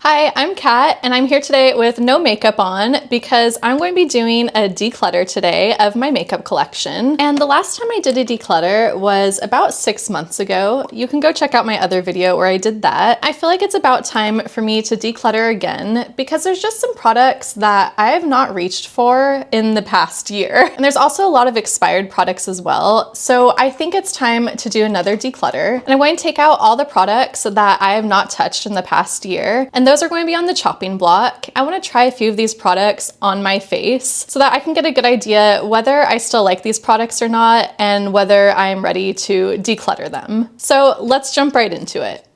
Hi, I'm Kat, and I'm here today with no makeup on because I'm going to be doing a declutter today of my makeup collection. And the last time I did a declutter was about 6 months ago. You can go check out my other video where I did that. I feel like it's about time for me to declutter again because there's just some products that I have not reached for in the past year. And there's also a lot of expired products as well. So I think it's time to do another declutter. And I'm going to take out all the products that I have not touched in the past year. And those are going to be on the chopping block. I want to try a few of these products on my face so that I can get a good idea whether I still like these products or not and whether I'm ready to declutter them. So let's jump right into it.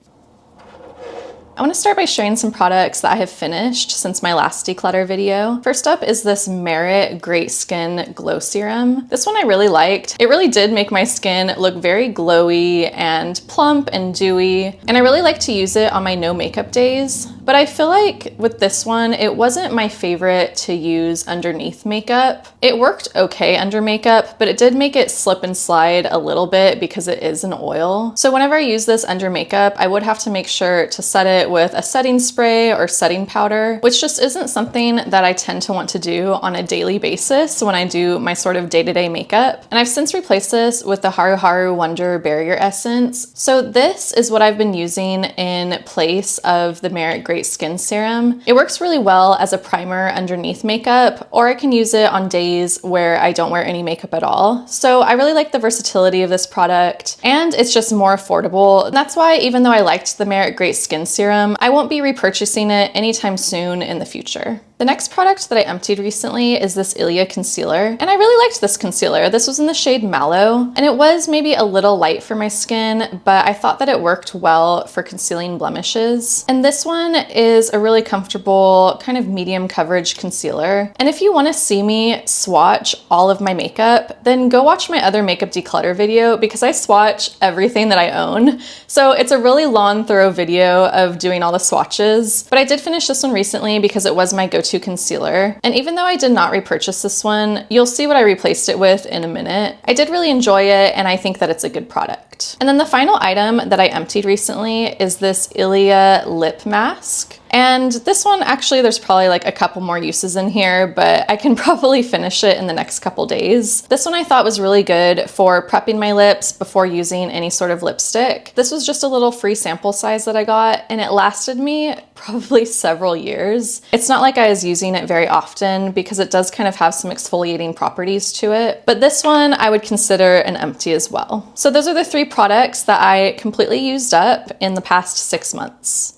I want to start by showing some products that I have finished since my last declutter video. First up is this Merit Great Skin Glow Serum. This one I really liked. It really did make my skin look very glowy and plump and dewy, and I really like to use it on my no makeup days. But I feel like with this one, it wasn't my favorite to use underneath makeup. It worked okay under makeup, but it did make it slip and slide a little bit because it is an oil. So whenever I use this under makeup, I would have to make sure to set it with a setting spray or setting powder, which just isn't something that I tend to want to do on a daily basis when I do my sort of day-to-day makeup. And I've since replaced this with the Haru Haru Wonder Barrier Essence. So this is what I've been using in place of the Merit Great Skin Serum. It works really well as a primer underneath makeup, or I can use it on days where I don't wear any makeup at all. So I really like the versatility of this product, and it's just more affordable. And that's why, even though I liked the Merit Great Skin Serum, I won't be repurchasing it anytime soon in the future. The next product that I emptied recently is this Ilia concealer, and I really liked this concealer. This was in the shade Mallow, and it was maybe a little light for my skin, but I thought that it worked well for concealing blemishes. And this one is a really comfortable kind of medium coverage concealer. And if you want to see me swatch all of my makeup, then go watch my other makeup declutter video because I swatch everything that I own. So it's a really long, thorough video of doing all the swatches, but I did finish this one recently because it was my go-to concealer. And even though I did not repurchase this one, you'll see what I replaced it with in a minute. I did really enjoy it, and I think that it's a good product. And then the final item that I emptied recently is this Ilia lip mask. And this one, actually, there's probably like a couple more uses in here, but I can probably finish it in the next couple days. This one I thought was really good for prepping my lips before using any sort of lipstick. This was just a little free sample size that I got, and it lasted me probably several years. It's not like I was using it very often because it does kind of have some exfoliating properties to it, but this one I would consider an empty as well. So those are the 3 products that I completely used up in the past 6 months.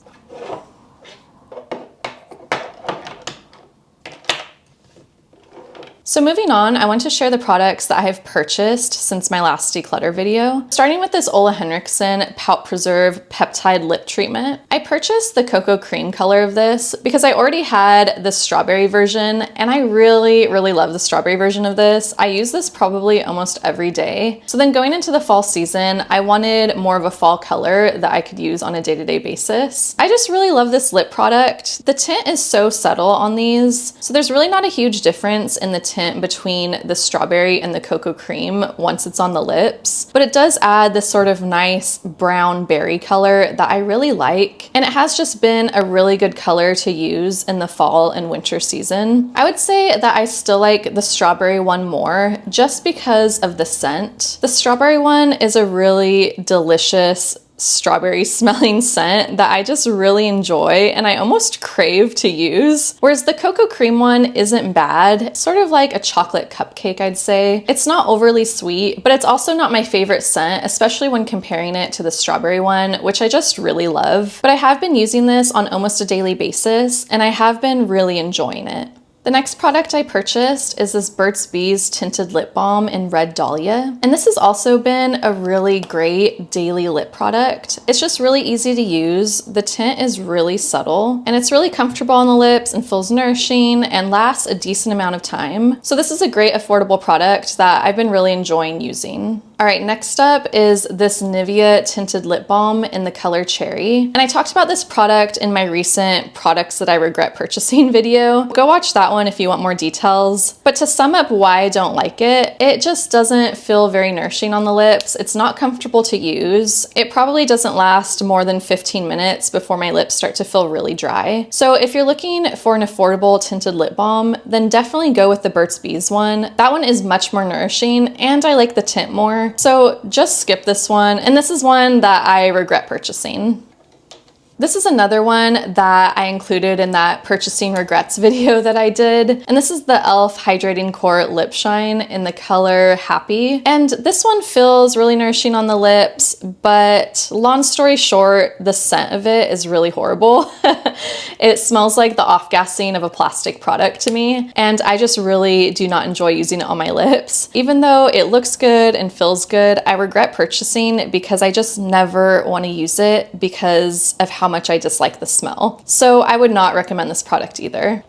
So moving on, I want to share the products that I have purchased since my last declutter video. Starting with this Ole Henriksen Pout Preserve Peptide Lip Treatment. I purchased the cocoa cream color of this because I already had the strawberry version, and I really, really love the strawberry version of this. I use this probably almost every day. So then going into the fall season, I wanted more of a fall color that I could use on a day-to-day basis. I just really love this lip product. The tint is so subtle on these, so there's really not a huge difference in the tint between the strawberry and the cocoa cream once it's on the lips, but it does add this sort of nice brown berry color that I really like, and it has just been a really good color to use in the fall and winter season. I would say that I still like the strawberry one more just because of the scent. The strawberry one is a really delicious strawberry smelling scent that I just really enjoy and I almost crave to use. Whereas the cocoa cream one isn't bad. It's sort of like a chocolate cupcake, I'd say. It's not overly sweet, but it's also not my favorite scent, especially when comparing it to the strawberry one, which I just really love. But I have been using this on almost a daily basis, and I have been really enjoying it. The next product I purchased is this Burt's Bees Tinted Lip Balm in Red Dahlia. And this has also been a really great daily lip product. It's just really easy to use. The tint is really subtle, and it's really comfortable on the lips and feels nourishing and lasts a decent amount of time. So this is a great affordable product that I've been really enjoying using. All right, next up is this Nivea Tinted Lip Balm in the color Cherry. And I talked about this product in my recent products that I regret purchasing video. Go watch that one if you want more details. But to sum up why I don't like it, it just doesn't feel very nourishing on the lips. It's not comfortable to use. It probably doesn't last more than 15 minutes before my lips start to feel really dry. So if you're looking for an affordable tinted lip balm, then definitely go with the Burt's Bees one. That one is much more nourishing and I like the tint more. So just skip this one. And this is one that I regret purchasing. This is another one that I included in that purchasing regrets video that I did. And this is the e.l.f. Hydrating Core Lip Shine in the color Happy. And this one feels really nourishing on the lips, but long story short, the scent of it is really horrible. It smells like the off-gassing of a plastic product to me. And I just really do not enjoy using it on my lips. Even though it looks good and feels good, I regret purchasing because I just never want to use it because of how much I dislike the smell. So I would not recommend this product either.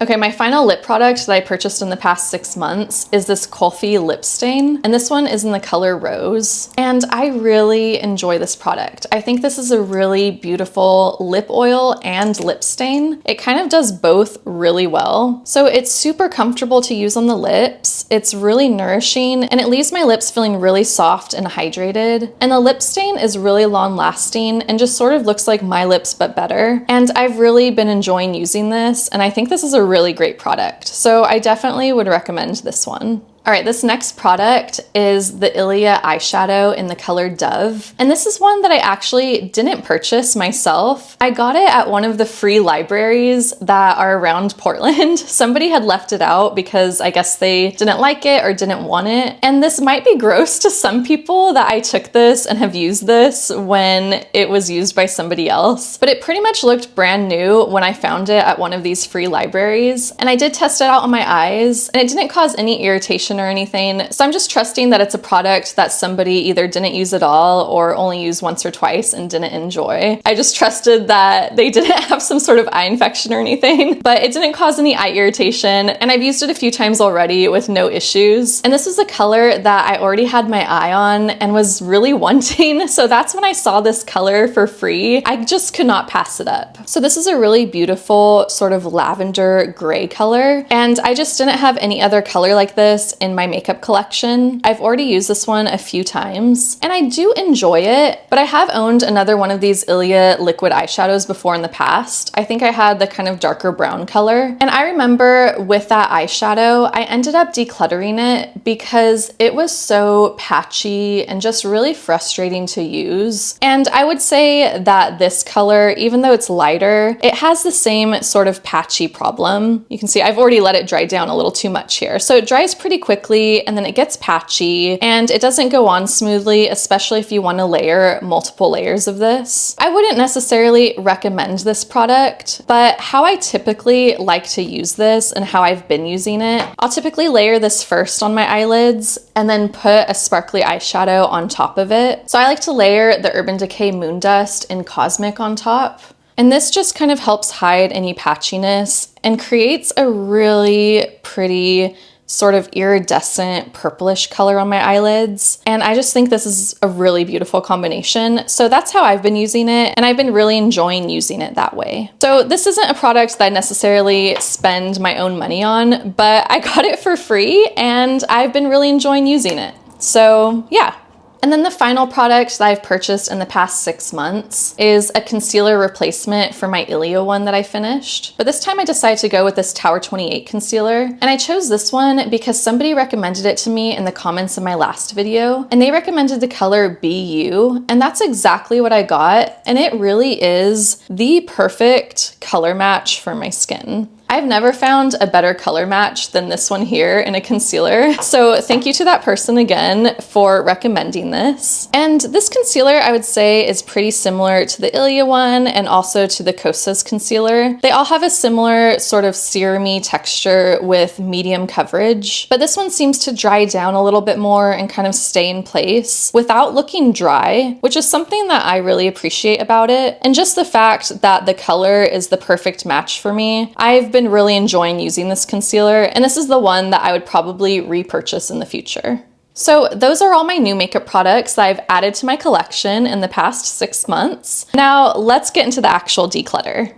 Okay, my final lip product that I purchased in the past 6 months is this Kulfi lip stain, and this one is in the color Rose. And I really enjoy this product. I think this is a really beautiful lip oil and lip stain. It kind of does both really well. So it's super comfortable to use on the lips. It's really nourishing, and it leaves my lips feeling really soft and hydrated. And the lip stain is really long lasting and just sort of looks like my lips but better. And I've really been enjoying using this, and I think this is a really great product. So I definitely would recommend this one. All right, this next product is the Ilia eyeshadow in the color Dove. And this is one that I actually didn't purchase myself. I got it at one of the free libraries that are around Portland. Somebody had left it out because I guess they didn't like it or didn't want it. And this might be gross to some people that I took this and have used this when it was used by somebody else. But it pretty much looked brand new when I found it at one of these free libraries. And I did test it out on my eyes and it didn't cause any irritation or anything. So I'm just trusting that it's a product that somebody either didn't use at all or only used once or twice and didn't enjoy. I just trusted that they didn't have some sort of eye infection or anything, but it didn't cause any eye irritation. And I've used it a few times already with no issues. And this is a color that I already had my eye on and was really wanting. So that's when I saw this color for free. I just could not pass it up. So this is a really beautiful sort of lavender gray color. And I just didn't have any other color like this in my makeup collection. I've already used this one a few times and I do enjoy it, but I have owned another one of these Ilia liquid eyeshadows before in the past. I think I had the kind of darker brown color. And I remember with that eyeshadow, I ended up decluttering it because it was so patchy and just really frustrating to use. And I would say that this color, even though it's lighter, it has the same sort of patchy problem. You can see I've already let it dry down a little too much here. So it dries pretty quickly and then it gets patchy and it doesn't go on smoothly, especially if you want to layer multiple layers of this. I wouldn't necessarily recommend this product, but how I typically like to use this and how I've been using it, I'll typically layer this first on my eyelids and then put a sparkly eyeshadow on top of it. So I like to layer the Urban Decay Moon Dust in Cosmic on top. And this just kind of helps hide any patchiness and creates a really pretty sort of iridescent purplish color on my eyelids. And I just think this is a really beautiful combination. So that's how I've been using it. And I've been really enjoying using it that way. So this isn't a product that I necessarily spend my own money on, but I got it for free and I've been really enjoying using it. So yeah. And then the final product that I've purchased in the past 6 months is a concealer replacement for my Ilia one that I finished. But this time I decided to go with this Tower 28 concealer. And I chose this one because somebody recommended it to me in the comments of my last video. And they recommended the color BU. And that's exactly what I got. And it really is the perfect color match for my skin. I've never found a better color match than this one here in a concealer. So thank you to that person again for recommending this. And this concealer I would say is pretty similar to the Ilia one and also to the Kosas concealer. They all have a similar sort of serum-y texture with medium coverage, but this one seems to dry down a little bit more and kind of stay in place without looking dry, which is something that I really appreciate about it. And just the fact that the color is the perfect match for me. I've been really enjoying using this concealer, and this is the one that I would probably repurchase in the future. So those are all my new makeup products that I've added to my collection in the past 6 months. Now let's get into the actual declutter.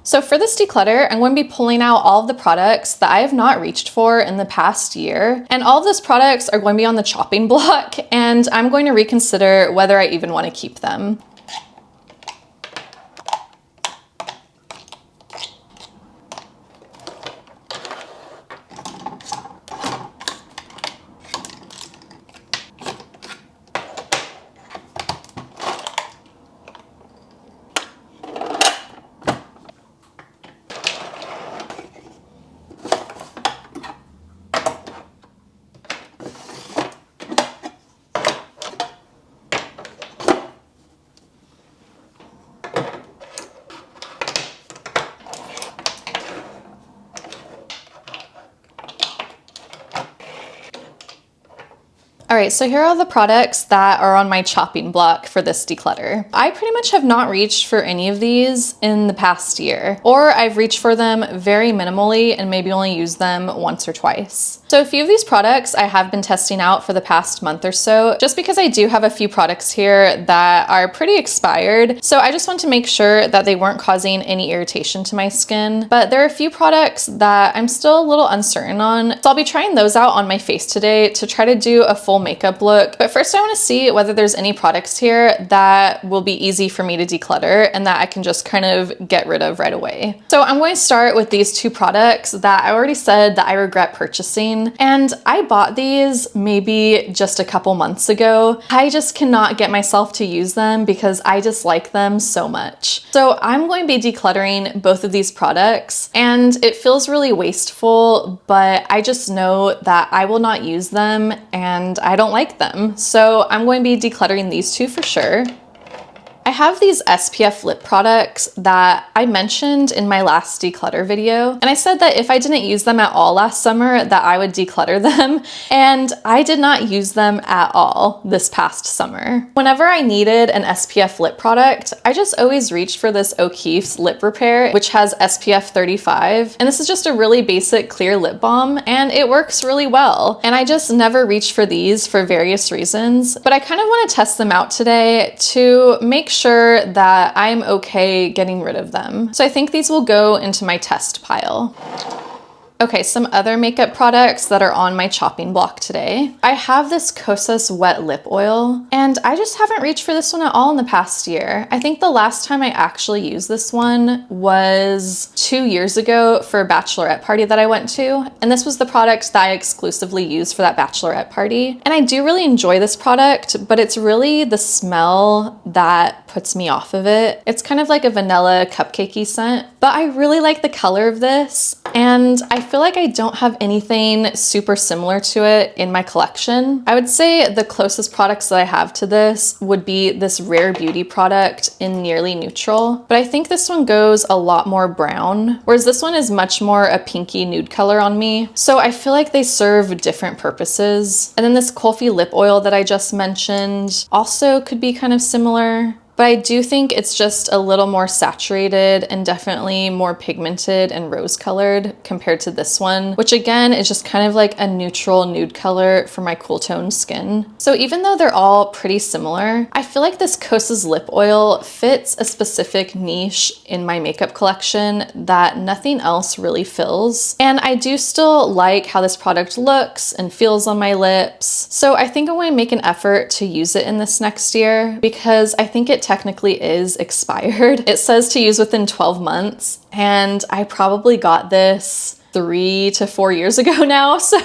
So for this declutter, I'm going to be pulling out all of the products that I have not reached for in the past year. And all of those products are going to be on the chopping block, and I'm going to reconsider whether I even want to keep them. All right, so here are all the products that are on my chopping block for this declutter. I pretty much have not reached for any of these in the past year, or I've reached for them very minimally and maybe only used them once or twice. So a few of these products I have been testing out for the past month or so, just because I do have a few products here that are pretty expired. So I just want to make sure that they weren't causing any irritation to my skin. But there are a few products that I'm still a little uncertain on. So I'll be trying those out on my face today to try to do a full makeup look. But first I want to see whether there's any products here that will be easy for me to declutter and that I can just kind of get rid of right away. So I'm going to start with these two products that I already said that I regret purchasing. And I bought these maybe just a couple months ago. I just cannot get myself to use them because I dislike them so much. So I'm going to be decluttering both of these products, and it feels really wasteful, but I just know that I will not use them and I don't like them. So I'm going to be decluttering these two for sure. I have these SPF lip products that I mentioned in my last declutter video, and I said that if I didn't use them at all last summer that I would declutter them, and I did not use them at all this past summer. Whenever I needed an SPF lip product, I just always reached for this O'Keeffe's Lip Repair, which has SPF 35, and this is just a really basic clear lip balm, and it works really well. And I just never reached for these for various reasons, but I kind of want to test them out today to make sure that I'm okay getting rid of them. So I think these will go into my test pile. Okay, some other makeup products that are on my chopping block today. I have this Kosas wet lip oil, and I just haven't reached for this one at all in the past year. I think the last time I actually used this one was 2 years ago for a bachelorette party that I went to, and this was the product that I exclusively used for that bachelorette party. And I do really enjoy this product, but it's really the smell that puts me off of it. It's kind of like a vanilla cupcakey scent, but I really like the color of this, and I feel like I don't have anything super similar to it in my collection. I would say the closest products that I have to this would be this Rare Beauty product in Nearly Neutral, but I think this one goes a lot more brown, whereas this one is much more a pinky nude color on me. So I feel like they serve different purposes. And then this Kulfi lip oil that I just mentioned also could be kind of similar. But I do think it's just a little more saturated and definitely more pigmented and rose colored compared to this one, which again is just kind of like a neutral nude color for my cool tone skin. So even though they're all pretty similar, I feel like this Kosas lip oil fits a specific niche in my makeup collection that nothing else really fills. And I do still like how this product looks and feels on my lips. So I think I'm going to make an effort to use it in this next year because I think it technically is expired. It says to use within 12 months, and I probably got this 3 to 4 years ago now, so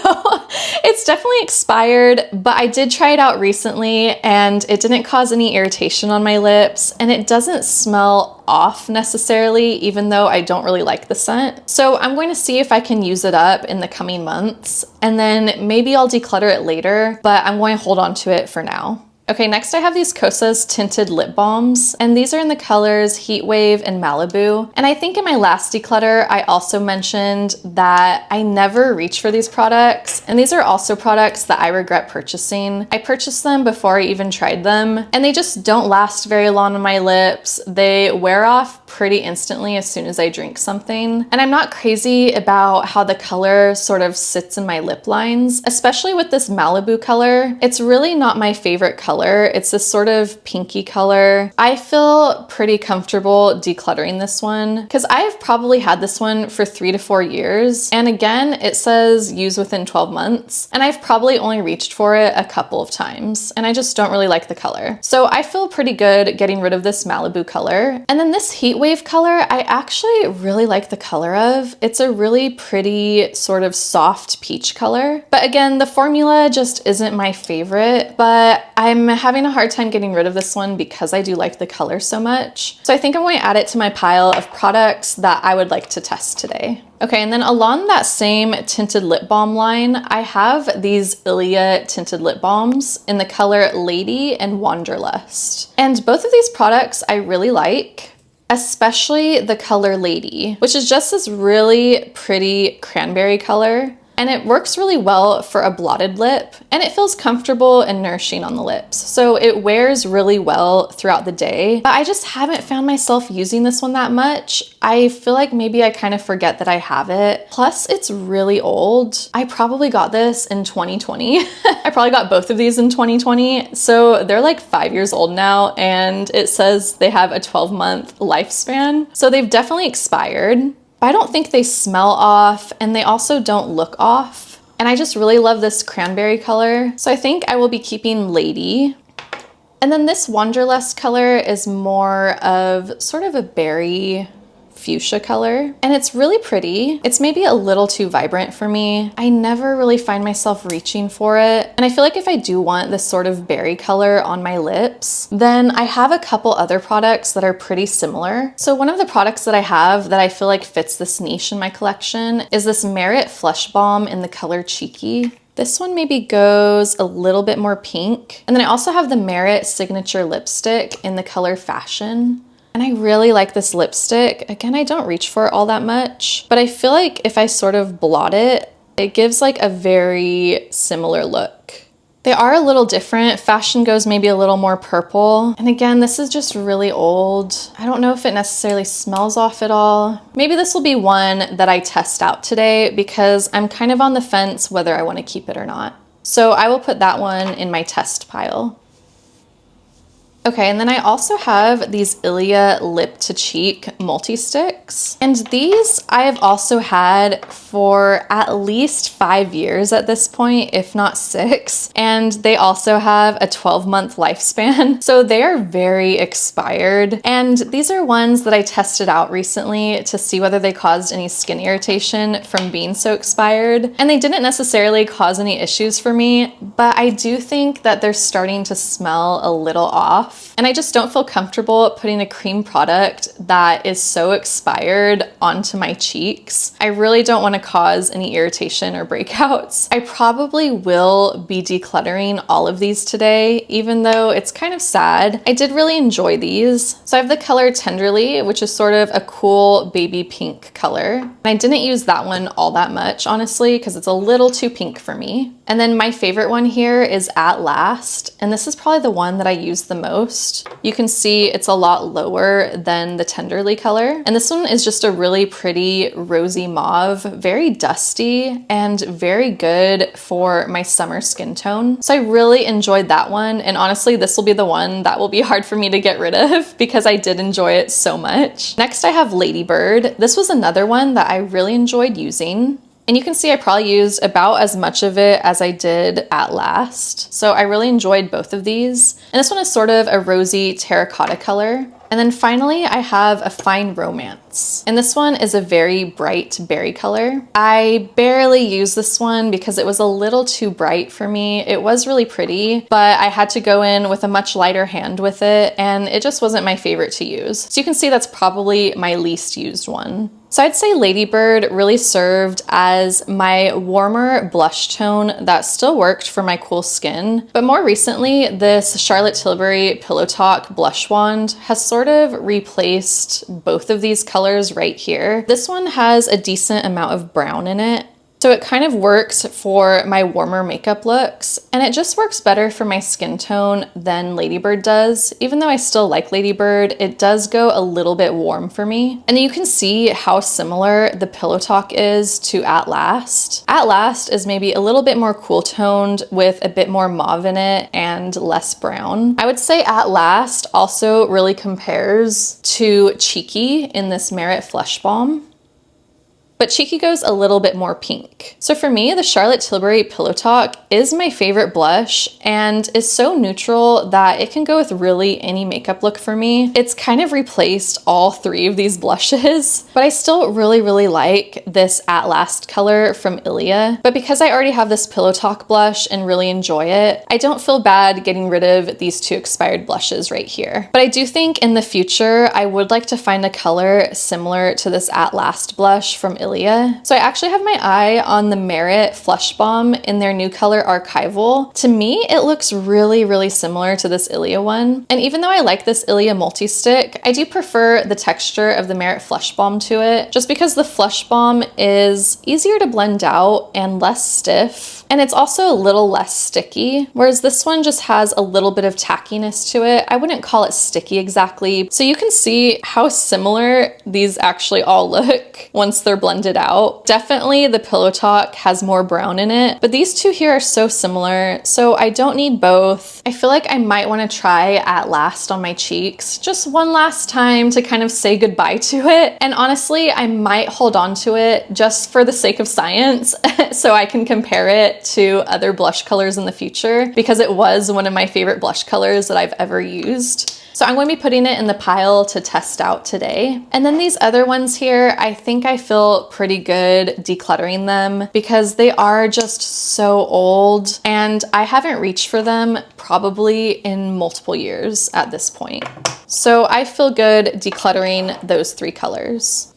it's definitely expired, but I did try it out recently and it didn't cause any irritation on my lips, and it doesn't smell off necessarily, even though I don't really like the scent. So I'm going to see if I can use it up in the coming months, and then maybe I'll declutter it later, but I'm going to hold on to it for now. Okay, next I have these Kosas tinted lip balms, and these are in the colors Heat Wave and Malibu. And I think in my last declutter, I also mentioned that I never reach for these products, and these are also products that I regret purchasing. I purchased them before I even tried them, and they just don't last very long on my lips. They wear off pretty instantly as soon as I drink something. And I'm not crazy about how the color sort of sits in my lip lines, especially with this Malibu color. It's really not my favorite color. It's this sort of pinky color. I feel pretty comfortable decluttering this one because I've probably had this one for 3 to 4 years. And again, it says use within 12 months. And I've probably only reached for it a couple of times. And I just don't really like the color. So I feel pretty good getting rid of this Malibu color. And then this Heat Wave color, I actually really like the color of. It's a really pretty sort of soft peach color. But again, the formula just isn't my favorite, but I'm having a hard time getting rid of this one because I do like the color so much. So I think I'm going to add it to my pile of products that I would like to test today. Okay, and then along that same tinted lip balm line, I have these Ilia tinted lip balms in the color Lady and Wanderlust. And both of these products I really like, especially the color Lady, which is just this really pretty cranberry color. And it works really well for a blotted lip, and it feels comfortable and nourishing on the lips. So it wears really well throughout the day, but I just haven't found myself using this one that much. I feel like maybe I kind of forget that I have it. Plus, it's really old. I probably got this in 2020. I probably got both of these in 2020. So they're like 5 years old now, and it says they have a 12-month lifespan. So they've definitely expired. But I don't think they smell off, and they also don't look off. And I just really love this cranberry color. So I think I will be keeping Lady. And then this Wanderlust color is more of sort of a berry fuchsia color, and it's really pretty. It's maybe a little too vibrant for me. I never really find myself reaching for it. And I feel like if I do want this sort of berry color on my lips, then I have a couple other products that are pretty similar. So one of the products that I have that I feel like fits this niche in my collection is this Merit Flush Balm in the color Cheeky. This one maybe goes a little bit more pink. And then I also have the Merit Signature Lipstick in the color Fashion. And I really like this lipstick. Again, I don't reach for it all that much, but I feel like if I sort of blot it, it gives like a very similar look. They are a little different. Fashion goes maybe a little more purple. And again, this is just really old. I don't know if it necessarily smells off at all. Maybe this will be one that I test out today because I'm kind of on the fence whether I want to keep it or not. So I will put that one in my test pile. Okay, and then I also have these Ilia Lip to Cheek multi-sticks. And these I have also had for at least 5 years at this point, if not 6. And they also have a 12-month lifespan. So they are very expired. And these are ones that I tested out recently to see whether they caused any skin irritation from being so expired. And they didn't necessarily cause any issues for me, but I do think that they're starting to smell a little off. And I just don't feel comfortable putting a cream product that is so expired onto my cheeks. I really don't want to cause any irritation or breakouts. I probably will be decluttering all of these today, even though it's kind of sad. I did really enjoy these. So I have the color Tenderly, which is sort of a cool baby pink color. And I didn't use that one all that much, honestly, because it's a little too pink for me. And then my favorite one here is At Last. And this is probably the one that I use the most. You can see it's a lot lower than the Tenderly color. And this one is just a really pretty rosy mauve, very dusty and very good for my summer skin tone. So I really enjoyed that one. And honestly, this will be the one that will be hard for me to get rid of because I did enjoy it so much. Next, I have Ladybird. This was another one that I really enjoyed using. And you can see I probably used about as much of it as I did At Last. So I really enjoyed both of these. And this one is sort of a rosy terracotta color. And then finally, I have a Fine Romance. And this one is a very bright berry color. I barely used this one because it was a little too bright for me. It was really pretty, but I had to go in with a much lighter hand with it, and it just wasn't my favorite to use. So you can see that's probably my least used one. So I'd say Ladybird really served as my warmer blush tone that still worked for my cool skin. But more recently, this Charlotte Tilbury Pillow Talk blush wand has sort of replaced both of these colors right here. This one has a decent amount of brown in it. So it kind of works for my warmer makeup looks, and it just works better for my skin tone than Ladybird does. Even though I still like Ladybird, it does go a little bit warm for me. And you can see how similar the Pillow Talk is to At Last. At Last is maybe a little bit more cool toned with a bit more mauve in it and less brown. I would say At Last also really compares to Cheeky in this Merit Flush Balm. But Cheeky goes a little bit more pink. So for me, the Charlotte Tilbury Pillow Talk is my favorite blush and is so neutral that it can go with really any makeup look for me. It's kind of replaced all three of these blushes, but I still really like this At Last color from Ilia. But because I already have this Pillow Talk blush and really enjoy it, I don't feel bad getting rid of these two expired blushes right here. But I do think in the future, I would like to find a color similar to this At Last blush from Ilia. So I actually have my eye on the Merit Flush Balm in their new color Archival. To me, it looks really similar to this Ilia one. And even though I like this Ilia multi-stick, I do prefer the texture of the Merit Flush Balm to it, just because the Flush Balm is easier to blend out and less stiff. And it's also a little less sticky, whereas this one just has a little bit of tackiness to it. I wouldn't call it sticky exactly. So you can see how similar these actually all look once they're blended out. Definitely the Pillow Talk has more brown in it, but these two here are so similar, so I don't need both. I feel like I might want to try At Last on my cheeks just one last time to kind of say goodbye to it. And honestly, I might hold on to it just for the sake of science so I can compare it to other blush colors in the future, because it was one of my favorite blush colors that I've ever used. So I'm going to be putting it in the pile to test out today. And then these other ones here, I think I feel pretty good decluttering them because they are just so old and I haven't reached for them probably in multiple years at this point. So I feel good decluttering those three colors.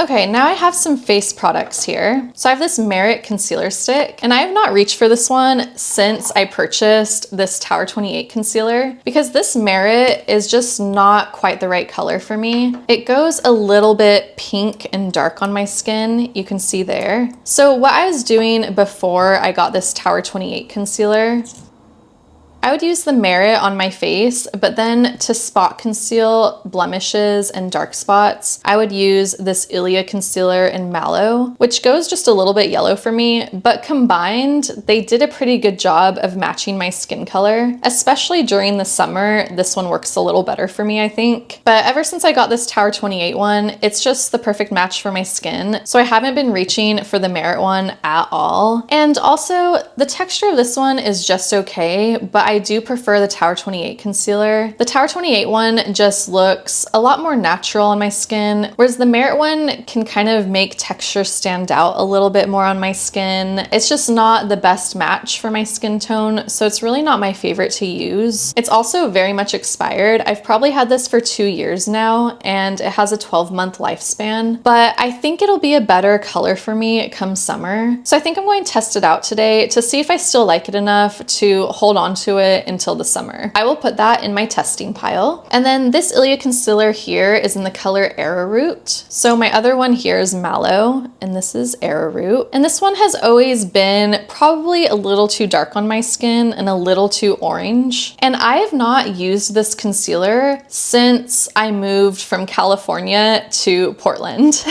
Okay, now I have some face products here. So I have this Merit concealer stick, and I have not reached for this one since I purchased this Tower 28 concealer because this Merit is just not quite the right color for me. It goes a little bit pink and dark on my skin, you can see there. So what I was doing before I got this Tower 28 concealer, I would use the Merit on my face, but then to spot conceal blemishes and dark spots, I would use this Ilia concealer in Mallow, which goes just a little bit yellow for me, but combined, they did a pretty good job of matching my skin color, especially during the summer. This one works a little better for me, I think. But ever since I got this Tower 28 one, it's just the perfect match for my skin, so I haven't been reaching for the Merit one at all. And also, the texture of this one is just okay, but I do prefer the Tower 28 concealer. The Tower 28 one just looks a lot more natural on my skin, whereas the Merit one can kind of make texture stand out a little bit more on my skin. It's just not the best match for my skin tone, so it's really not my favorite to use. It's also very much expired. I've probably had this for 2 years now, and it has a 12-month lifespan, but I think it'll be a better color for me come summer. So I think I'm going to test it out today to see if I still like it enough to hold on to it until the summer. I will put that in my testing pile. And then this Ilia concealer here is in the color Arrowroot. So my other one here is Mallow, and this is Arrowroot. And this one has always been probably a little too dark on my skin and a little too orange. And I have not used this concealer since I moved from California to Portland.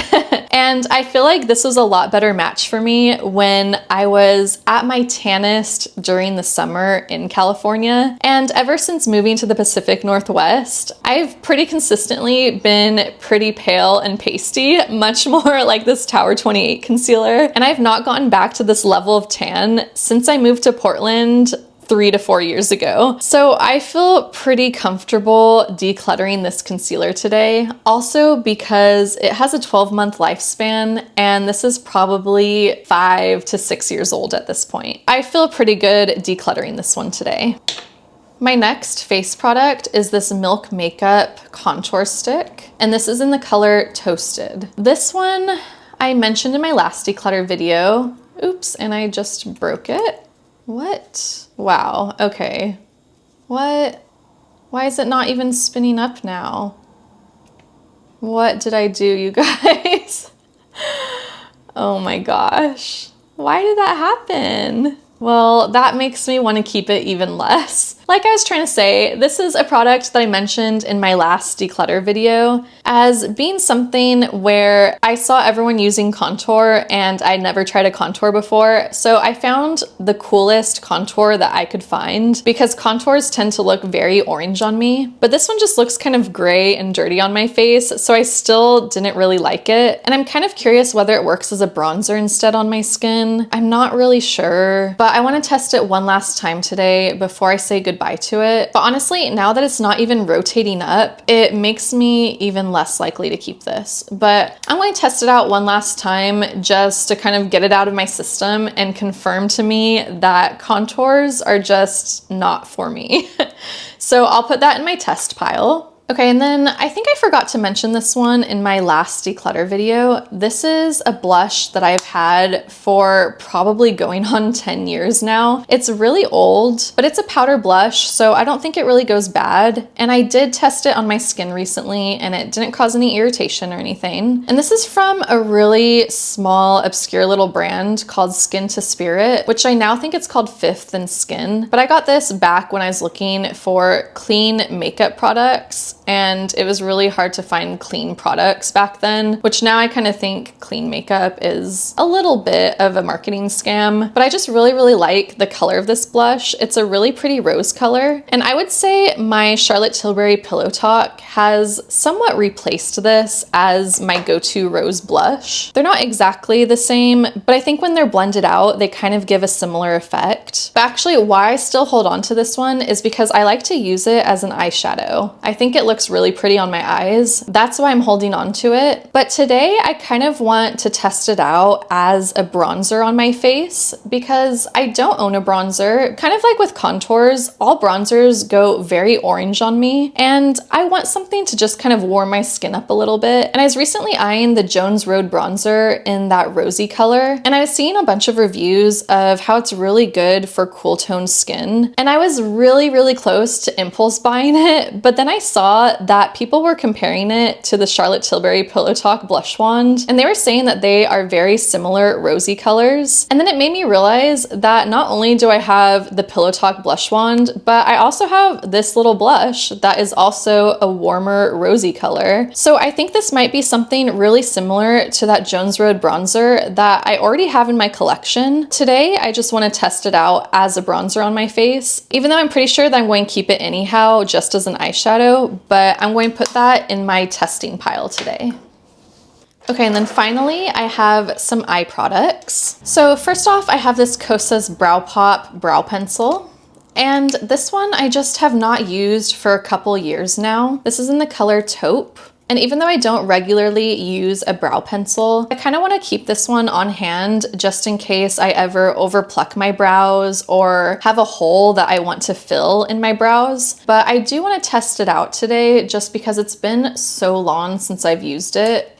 And I feel like this was a lot better match for me when I was at my tannest during the summer in California. And ever since moving to the Pacific Northwest, I've pretty consistently been pretty pale and pasty, much more like this Tower 28 concealer. And I've not gotten back to this level of tan since I moved to Portland 3 to 4 years ago. So I feel pretty comfortable decluttering this concealer today. Also because it has a 12-month lifespan and this is probably 5 to 6 years old at this point. I feel pretty good decluttering this one today. My next face product is this Milk Makeup contour stick, and this is in the color Toasted. This one I mentioned in my last declutter video. Oops, and I just broke it. What? Wow, okay. What? Why is it not even spinning up now? What did I do, you guys? Oh my gosh. Why did that happen? Well, that makes me want to keep it even less. Like I was trying to say, this is a product that I mentioned in my last declutter video as being something where I saw everyone using contour and I'd never tried a contour before. So I found the coolest contour that I could find because contours tend to look very orange on me, but this one just looks kind of gray and dirty on my face. So I still didn't really like it. And I'm kind of curious whether it works as a bronzer instead on my skin. I'm not really sure, but I want to test it one last time today before I say goodbye to it. But honestly, now that it's not even rotating up, it makes me even less likely to keep this. But I'm going to test it out one last time just to kind of get it out of my system and confirm to me that contours are just not for me. So I'll put that in my test pile. Okay, and then I think I forgot to mention this one in my last declutter video. This is a blush that I've had for probably going on 10 years now. It's really old, but it's a powder blush, so I don't think it really goes bad. And I did test it on my skin recently and it didn't cause any irritation or anything. And this is from a really small, obscure little brand called Skin to Spirit, which I now think it's called Fifth and Skin. But I got this back when I was looking for clean makeup products, and it was really hard to find clean products back then, which now I kind of think clean makeup is a little bit of a marketing scam. But I just really, really like the color of this blush. It's a really pretty rose color. And I would say my Charlotte Tilbury Pillow Talk has somewhat replaced this as my go-to rose blush. They're not exactly the same, but I think when they're blended out, they kind of give a similar effect. But actually, why I still hold on to this one is because I like to use it as an eyeshadow. I think it looks really pretty on my eyes. That's why I'm holding on to it. But today I kind of want to test it out as a bronzer on my face because I don't own a bronzer. Kind of like with contours, all bronzers go very orange on me, and I want something to just kind of warm my skin up a little bit. And I was recently eyeing the Jones Road bronzer in that rosy color, and I was seeing a bunch of reviews of how it's really good for cool toned skin. And I was really, really close to impulse buying it, but then I saw that people were comparing it to the Charlotte Tilbury Pillow Talk blush wand, and they were saying that they are very similar rosy colors. And then it made me realize that not only do I have the Pillow Talk blush wand, but I also have this little blush that is also a warmer rosy color. So I think this might be something really similar to that Jones Road bronzer that I already have in my collection. Today, I just want to test it out as a bronzer on my face, even though I'm pretty sure that I'm going to keep it anyhow, just as an eyeshadow, but I'm going to put that in my testing pile today. Okay, and then finally, I have some eye products. So first off, I have this Kosas Brow Pop Brow Pencil. And this one I just have not used for a couple years now. This is in the color Taupe. And even though I don't regularly use a brow pencil, I kind of want to keep this one on hand just in case I ever overpluck my brows or have a hole that I want to fill in my brows. But I do want to test it out today just because it's been so long since I've used it.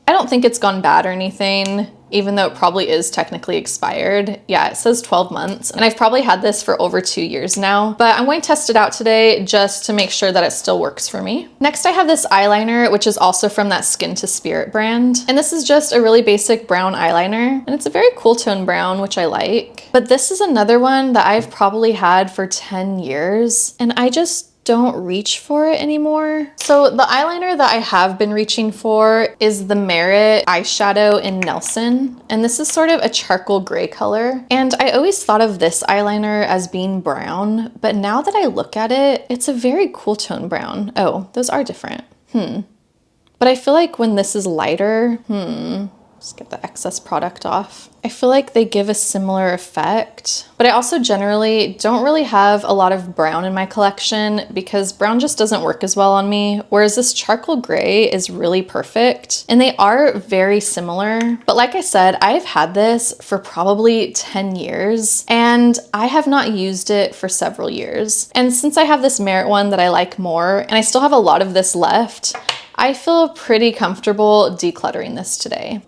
I don't think it's gone bad or anything, even though it probably is technically expired. Yeah, it says 12 months, and I've probably had this for over 2 years now, but I'm going to test it out today just to make sure that it still works for me. Next, I have this eyeliner, which is also from that Skin to Spirit brand, and this is just a really basic brown eyeliner, and it's a very cool tone brown, which I like. But this is another one that I've probably had for 10 years, and I just don't reach for it anymore. So the eyeliner that I have been reaching for is the Merit eyeshadow in Nelson, and this is sort of a charcoal gray color. And I always thought of this eyeliner as being brown, but now that I look at it, it's a very cool tone brown. Oh, those are different. But I feel like when this is lighter, just get the excess product off. I feel like they give a similar effect, but I also generally don't really have a lot of brown in my collection because brown just doesn't work as well on me, whereas this charcoal gray is really perfect, and they are very similar. But like I said, I've had this for probably 10 years, and I have not used it for several years. And since I have this Merit one that I like more, and I still have a lot of this left, I feel pretty comfortable decluttering this today.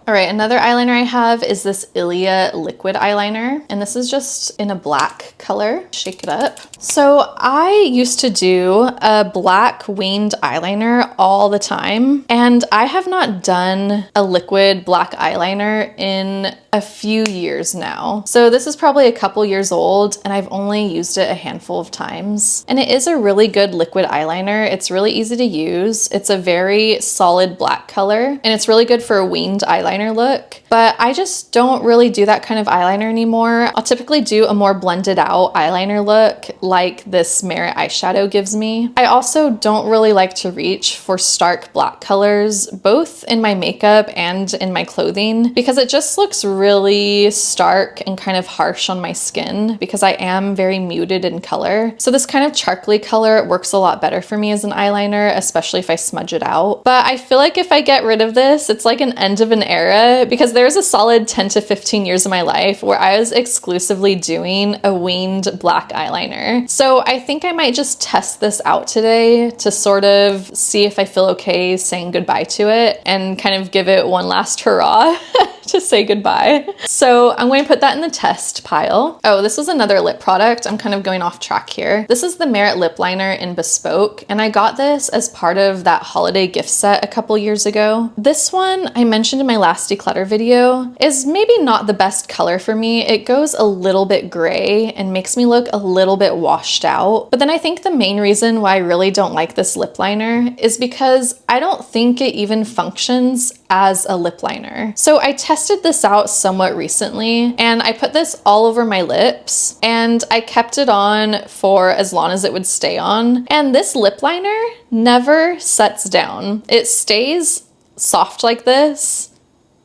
All right, another eyeliner I have is this Ilia liquid eyeliner, and this is just in a black color. Shake it up. So I used to do a black winged eyeliner all the time, and I have not done a liquid black eyeliner in a few years now. So this is probably a couple years old, and I've only used it a handful of times. And it is a really good liquid eyeliner. It's really easy to use. It's a very solid black color, and it's really good for a winged eyeliner look. But I just don't really do that kind of eyeliner anymore. I'll typically do a more blended out eyeliner look like this Merit eyeshadow gives me. I also don't really like to reach for stark black colors, both in my makeup and in my clothing, because it just looks really stark and kind of harsh on my skin because I am very muted in color. So this kind of charcoaly color works a lot better for me as an eyeliner, especially if I smudge it out. But I feel like if I get rid of this, it's like an end of an era, because there's a solid 10 to 15 years of my life where I was exclusively doing a winged black eyeliner. So I think I might just test this out today to sort of see if I feel okay saying goodbye to it and kind of give it one last hurrah to say goodbye. So I'm going to put that in the test pile. Oh, this is another lip product. I'm kind of going off track here. This is the Merit lip liner in Bespoke, and I got this as part of that holiday gift set a couple years ago. This one I mentioned in my last declutter video is maybe not the best color for me. It goes a little bit gray and makes me look a little bit washed out. But then I think the main reason why I really don't like this lip liner is because I don't think it even functions as a lip liner. So I tested this out somewhat recently, and I put this all over my lips, and I kept it on for as long as it would stay on. And this lip liner never sets down. It stays soft like this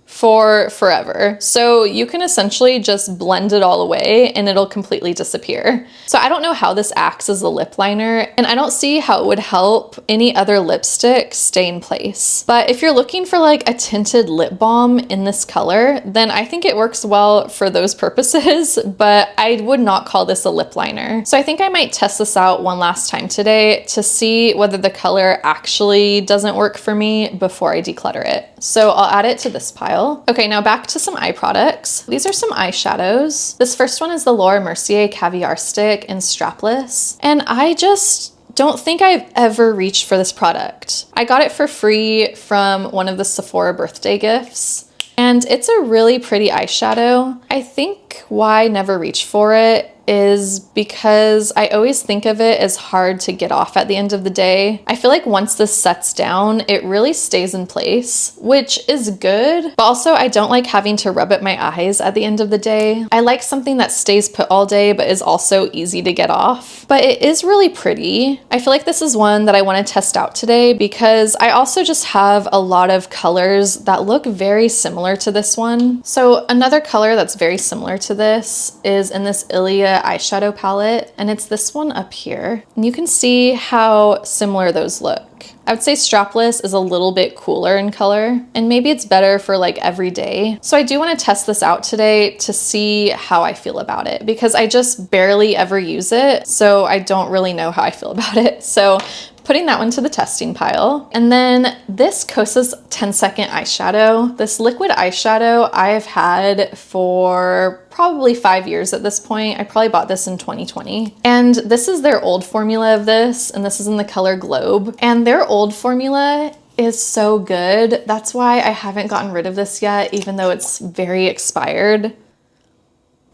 for forever. So you can essentially just blend it all away and it'll completely disappear. So I don't know how this acts as a lip liner, and I don't see how it would help any other lipstick stay in place. But if you're looking for like a tinted lip balm in this color, then I think it works well for those purposes, but I would not call this a lip liner. So I think I might test this out one last time today to see whether the color actually doesn't work for me before I declutter it. So I'll add it to this pile. Okay, now back to some eye products. These are some eyeshadows. This first one is the Laura Mercier Caviar Stick in Strapless, and I just don't think I've ever reached for this product. I got it for free from one of the Sephora birthday gifts, and it's a really pretty eyeshadow. I think why I never reach for it is because I always think of it as hard to get off at the end of the day. I feel like once this sets down, it really stays in place, which is good, but also I don't like having to rub at my eyes at the end of the day. I like something that stays put all day, but is also easy to get off. But it is really pretty. I feel like this is one that I want to test out today because I also just have a lot of colors that look very similar to this one. So another color that's very similar to this is in this Ilia eyeshadow palette, and it's this one up here. And you can see how similar those look. I would say Strapless is a little bit cooler in color, and maybe it's better for like every day. So I do want to test this out today to see how I feel about it, because I just barely ever use it, so I don't really know how I feel about it. So putting that one to the testing pile. And then this Kosas 10-second eyeshadow. This liquid eyeshadow I have had for probably 5 years at this point. I probably bought this in 2020. And this is their old formula of this, and this is in the color Globe. And their old formula is so good. That's why I haven't gotten rid of this yet, even though it's very expired.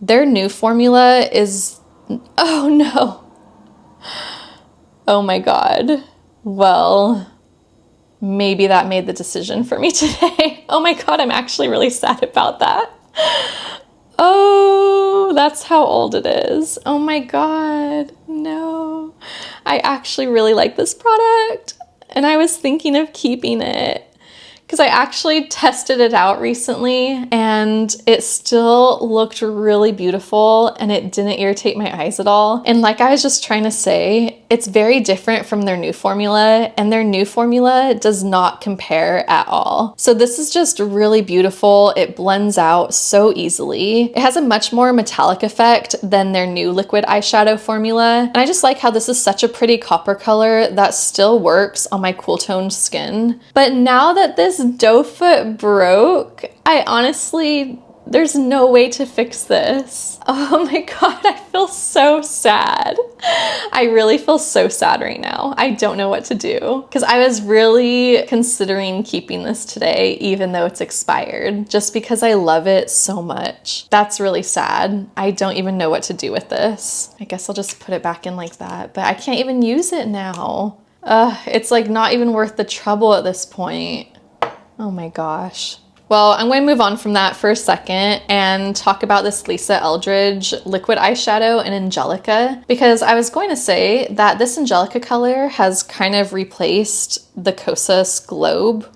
Their new formula is, oh no. Oh my God. Well, maybe that made the decision for me today. Oh my God, I'm actually really sad about that. Oh, that's how old it is. Oh my God, no. I actually really like this product, and I was thinking of keeping it because I actually tested it out recently and it still looked really beautiful and it didn't irritate my eyes at all. And like I was just trying to say, it's very different from their new formula, and their new formula does not compare at all. So this is just really beautiful. It blends out so easily. It has a much more metallic effect than their new liquid eyeshadow formula. And I just like how this is such a pretty copper color that still works on my cool toned skin. But now that this this dough foot broke. There's no way to fix this. Oh my God, I feel so sad. I really feel so sad right now. I don't know what to do because I was really considering keeping this today, even though it's expired, just because I love it so much. That's really sad. I don't even know what to do with this. I guess I'll just put it back in like that, but I can't even use it now. It's like not even worth the trouble at this point. Oh my gosh. Well, I'm going to move on from that for a second and talk about this Lisa Eldridge liquid eyeshadow in Angelica, because I was going to say that this Angelica color has kind of replaced the Kosas Globe.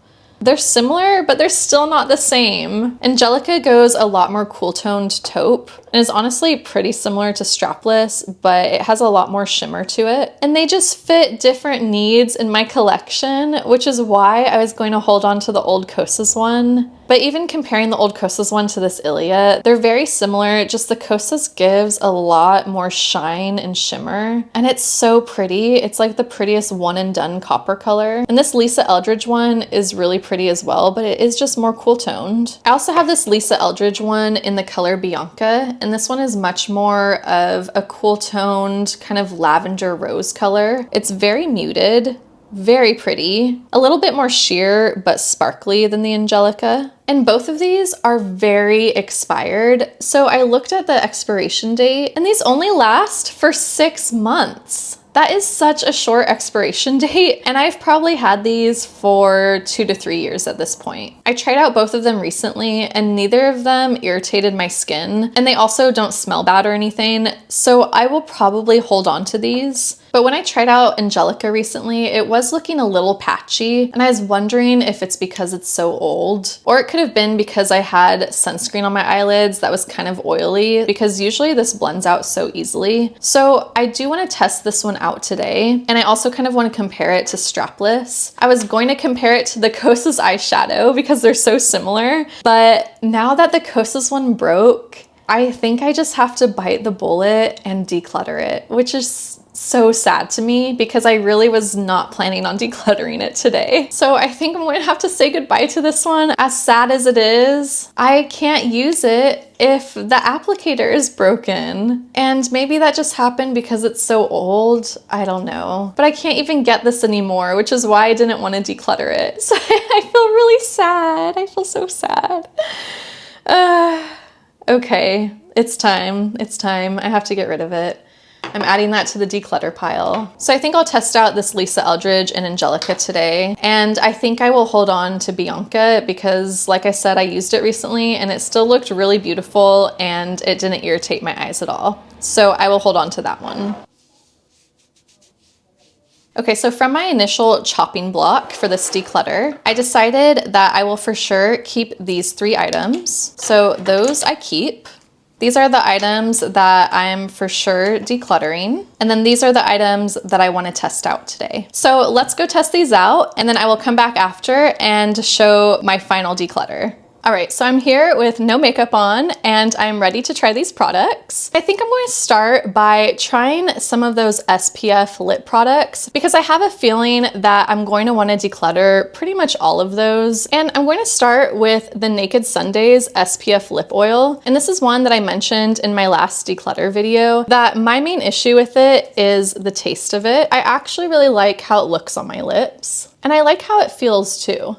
They're similar, but they're still not the same. Angelica goes a lot more cool toned taupe and is honestly pretty similar to Strapless, but it has a lot more shimmer to it. And they just fit different needs in my collection, which is why I was going to hold on to the old Kosas one. But even comparing the old Kosas one to this Ilia, they're very similar, just the Kosas gives a lot more shine and shimmer. And it's so pretty. It's like the prettiest one and done copper color. And this Lisa Eldridge one is really pretty as well, but it is just more cool toned. I also have this Lisa Eldridge one in the color Bianca, and this one is much more of a cool toned kind of lavender rose color. It's very muted. Very pretty, a little bit more sheer but sparkly than the Angelica. And both of these are very expired. So I looked at the expiration date and these only last for 6 months. That is such a short expiration date, and I've probably had these for 2 to 3 years at this point. I tried out both of them recently and neither of them irritated my skin, and they also don't smell bad or anything, so I will probably hold on to these. But when I tried out Angelica recently, it was looking a little patchy, and I was wondering if it's because it's so old, or it could have been because I had sunscreen on my eyelids that was kind of oily, because usually this blends out so easily. So I do want to test this one out today, and I also kind of want to compare it to Strapless. I was going to compare it to the Kosas eyeshadow because they're so similar, but now that the Kosas one broke, I think I just have to bite the bullet and declutter it, which is so sad to me because I really was not planning on decluttering it today. So I think I'm going to have to say goodbye to this one. As sad as it is, I can't use it if the applicator is broken. And maybe that just happened because it's so old. I don't know. But I can't even get this anymore, which is why I didn't want to declutter it. So I feel really sad. I feel so sad. Okay, it's time. It's time. I have to get rid of it. I'm adding that to the declutter pile. So I think I'll test out this Lisa Eldridge and Angelica today. And I think I will hold on to Bianca because, like I said, I used it recently and it still looked really beautiful and it didn't irritate my eyes at all. So I will hold on to that one. Okay, so from my initial chopping block for this declutter, I decided that I will for sure keep these 3 items. So those I keep. These are the items that I'm for sure decluttering. And then these are the items that I want to test out today. So let's go test these out and then I will come back after and show my final declutter. All right, so I'm here with no makeup on and I'm ready to try these products. I think I'm going to start by trying some of those SPF lip products because I have a feeling that I'm going to want to declutter pretty much all of those. And I'm going to start with the Naked Sundays SPF lip oil. And this is one that I mentioned in my last declutter video that my main issue with it is the taste of it. I actually really like how it looks on my lips and I like how it feels too.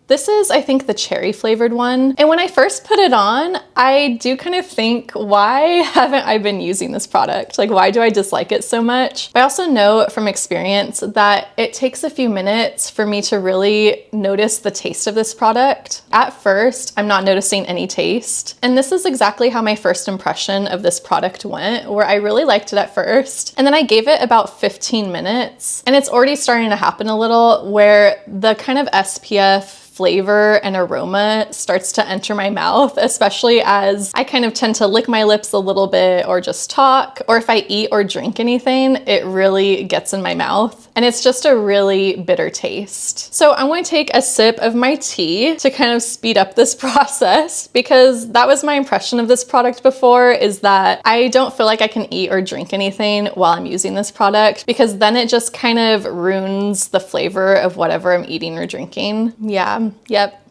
This is, I think, the cherry flavored one. And when I first put it on, I do kind of think, why haven't I been using this product? Like, why do I dislike it so much? But I also know from experience that it takes a few minutes for me to really notice the taste of this product. At first, I'm not noticing any taste. And this is exactly how my first impression of this product went, where I really liked it at first. And then I gave it about 15 minutes. And it's already starting to happen a little where the kind of SPF flavor and aroma starts to enter my mouth, especially as I kind of tend to lick my lips a little bit or just talk, or if I eat or drink anything, it really gets in my mouth. And it's just a really bitter taste. So I'm going to take a sip of my tea to kind of speed up this process because that was my impression of this product before, is that I don't feel like I can eat or drink anything while I'm using this product because then it just kind of ruins the flavor of whatever I'm eating or drinking. Yeah. Yeah, yep.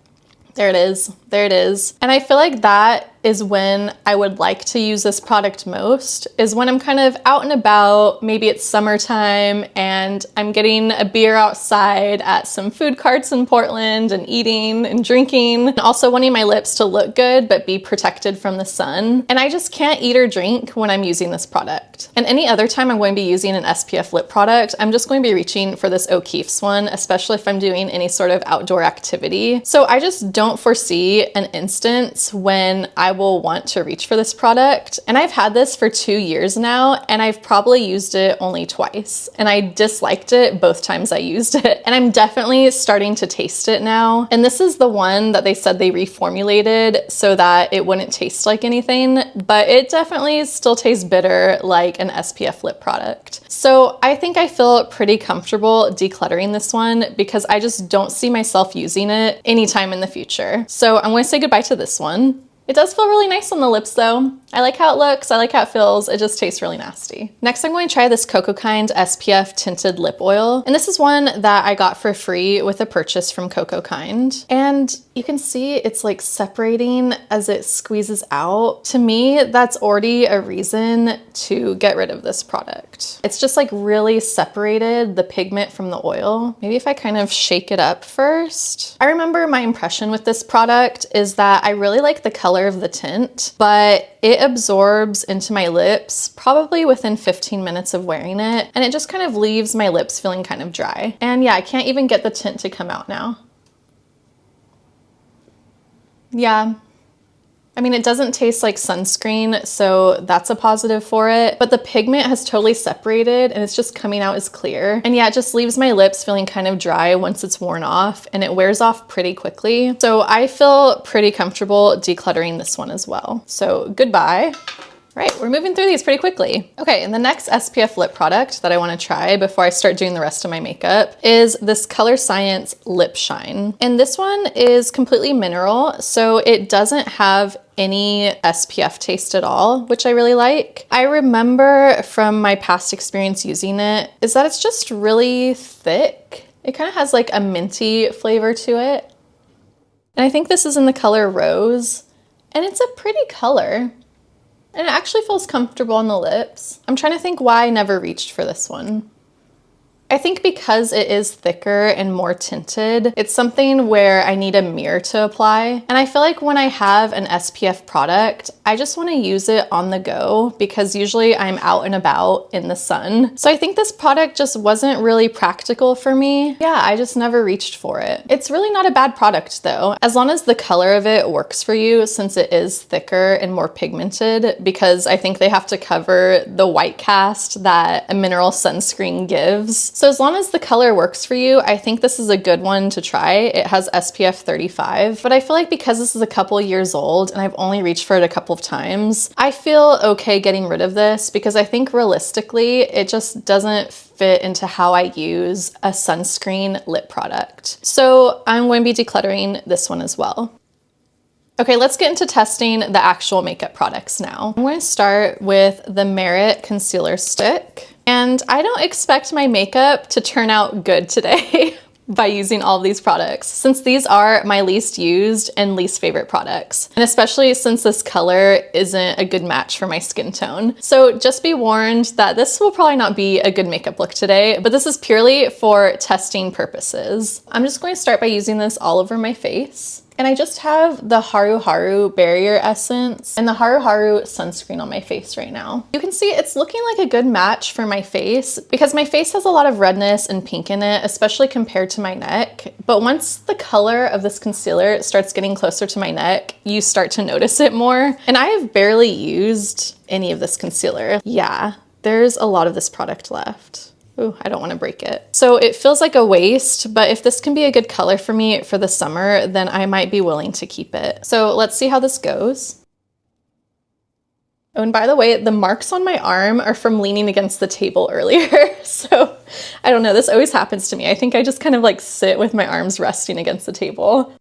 There it is. There it is. And I feel like that is when I would like to use this product most, is when I'm kind of out and about, maybe it's summertime and I'm getting a beer outside at some food carts in Portland and eating and drinking, and also wanting my lips to look good but be protected from the sun. And I just can't eat or drink when I'm using this product. And any other time I'm going to be using an SPF lip product, I'm just going to be reaching for this O'Keeffe's one, especially if I'm doing any sort of outdoor activity. So I just don't foresee an instance when I will want to reach for this product. And I've had this for 2 years now, and I've probably used it only twice. And I disliked it both times I used it. And I'm definitely starting to taste it now. And this is the one that they said they reformulated so that it wouldn't taste like anything, but it definitely still tastes bitter like an SPF lip product. So I think I feel pretty comfortable decluttering this one because I just don't see myself using it anytime in the future. So I'm going to say goodbye to this one. It does feel really nice on the lips though. I like how it looks, I like how it feels, it just tastes really nasty. Next I'm going to try this Cocokind SPF Tinted Lip Oil. And this is one that I got for free with a purchase from Cocokind. And you can see it's like separating as it squeezes out. To me, that's already a reason to get rid of this product. It's just like really separated the pigment from the oil. Maybe if I kind of shake it up first. I remember my impression with this product is that I really like the color of the tint, but it absorbs into my lips probably within 15 minutes of wearing it, and it just kind of leaves my lips feeling kind of dry. And yeah, I can't even get the tint to come out now. Yeah. I mean, it doesn't taste like sunscreen, so that's a positive for it, but the pigment has totally separated and it's just coming out as clear. And yeah, it just leaves my lips feeling kind of dry once it's worn off, and it wears off pretty quickly. So I feel pretty comfortable decluttering this one as well. So goodbye. Right, we're moving through these pretty quickly. Okay, and the next SPF lip product that I wanna try before I start doing the rest of my makeup is this Color Science Lip Shine. And this one is completely mineral, so it doesn't have any SPF taste at all, which I really like. I remember from my past experience using it is that it's just really thick. It kind of has like a minty flavor to it. And I think this is in the color Rose, and it's a pretty color. And it actually feels comfortable on the lips. I'm trying to think why I never reached for this one. I think because it is thicker and more tinted, it's something where I need a mirror to apply. And I feel like when I have an SPF product, I just want to use it on the go because usually I'm out and about in the sun. So I think this product just wasn't really practical for me. Yeah, I just never reached for it. It's really not a bad product though, as long as the color of it works for you, since it is thicker and more pigmented, because I think they have to cover the white cast that a mineral sunscreen gives. So as long as the color works for you, I think this is a good one to try. It has SPF 35, but I feel like because this is a couple years old and I've only reached for it a couple of times, I feel okay getting rid of this because I think realistically, it just doesn't fit into how I use a sunscreen lip product. So I'm going to be decluttering this one as well. Okay, let's get into testing the actual makeup products now. I'm going to start with the Merit Concealer Stick. And I don't expect my makeup to turn out good today by using all of these products, since these are my least used and least favorite products. And especially since this color isn't a good match for my skin tone. So just be warned that this will probably not be a good makeup look today, but this is purely for testing purposes. I'm just going to start by using this all over my face. And I just have the Haru Haru Barrier Essence and the Haru Haru sunscreen on my face right now. You can see it's looking like a good match for my face because my face has a lot of redness and pink in it, especially compared to my neck. But once the color of this concealer starts getting closer to my neck, you start to notice it more. And I have barely used any of this concealer. Yeah, there's a lot of this product left. Ooh, I don't want to break it. So it feels like a waste, but if this can be a good color for me for the summer, then I might be willing to keep it. So let's see how this goes. Oh, and by the way, the marks on my arm are from leaning against the table earlier. So I don't know, this always happens to me. I think I just kind of like sit with my arms resting against the table.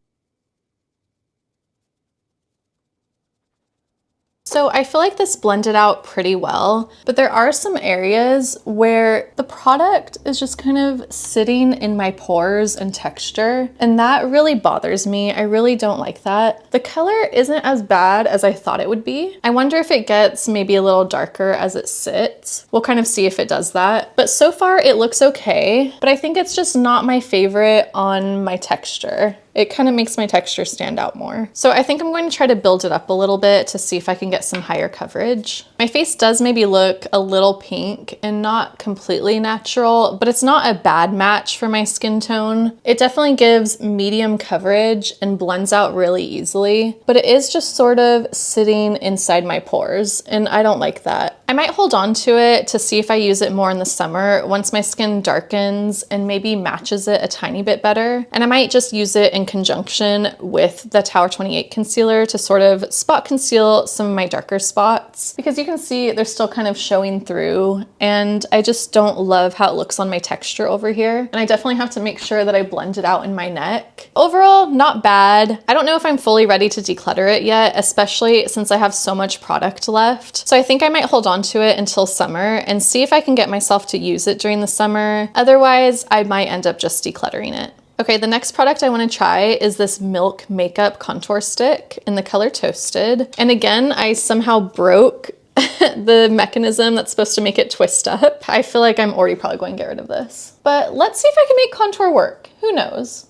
So I feel like this blended out pretty well, but there are some areas where the product is just kind of sitting in my pores and texture, and that really bothers me. I really don't like that. The color isn't as bad as I thought it would be. I wonder if it gets maybe a little darker as it sits. We'll kind of see if it does that. But so far it looks okay, but I think it's just not my favorite on my texture. It kind of makes my texture stand out more. So I think I'm going to try to build it up a little bit to see if I can get some higher coverage. My face does maybe look a little pink and not completely natural, but it's not a bad match for my skin tone. It definitely gives medium coverage and blends out really easily, but it is just sort of sitting inside my pores, and I don't like that. I might hold on to it to see if I use it more in the summer once my skin darkens and maybe matches it a tiny bit better. And I might just use it in conjunction with the Tower 28 concealer to sort of spot conceal some of my darker spots, because you can see they're still kind of showing through, and I just don't love how it looks on my texture over here. And I definitely have to make sure that I blend it out in my neck. Overall, not bad. I don't know if I'm fully ready to declutter it yet, especially since I have so much product left. So I think I might hold on to it until summer and see if I can get myself to use it during the summer. Otherwise, I might end up just decluttering it. Okay, the next product I want to try is this Milk Makeup Contour Stick in the color Toasted. And again, I somehow broke the mechanism that's supposed to make it twist up. I feel like I'm already probably going to get rid of this. But let's see if I can make contour work. Who knows?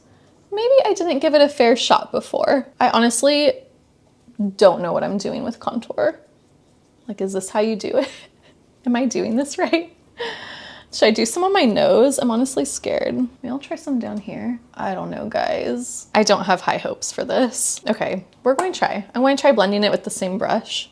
Maybe I didn't give it a fair shot before. I honestly don't know what I'm doing with contour. Like, is this how you do it? Am I doing this right? Should I do some on my nose? I'm honestly scared. Maybe I'll try some down here. I don't know, guys. I don't have high hopes for this. Okay, we're going to try. I'm going to try blending it with the same brush.